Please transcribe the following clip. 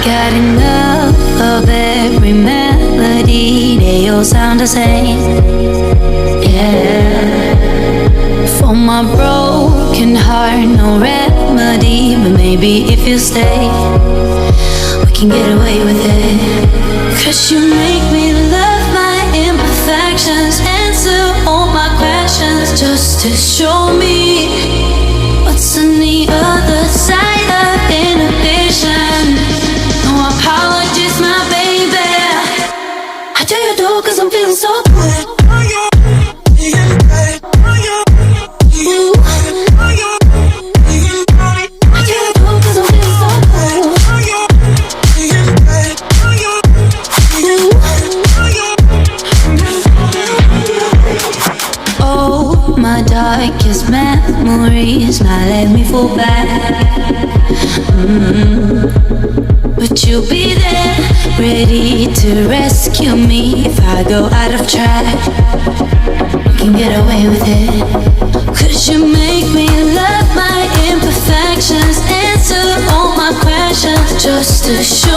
Got enough of every melody, they all sound the same. Yeah. For my broken heart, no remedy, but maybe if you stay, we can get away with it. 'Cause you make me love my imperfections, answer all my questions, just to show me what's on the other side of inhibition. No apologies, my baby. I do you do 'cause I'm feeling so good. My darkest memories now let me fall back. But you'll be there, ready to rescue me if I go out of track. We can get away with it. 'Cause you make me love my imperfections, answer all my questions, just to show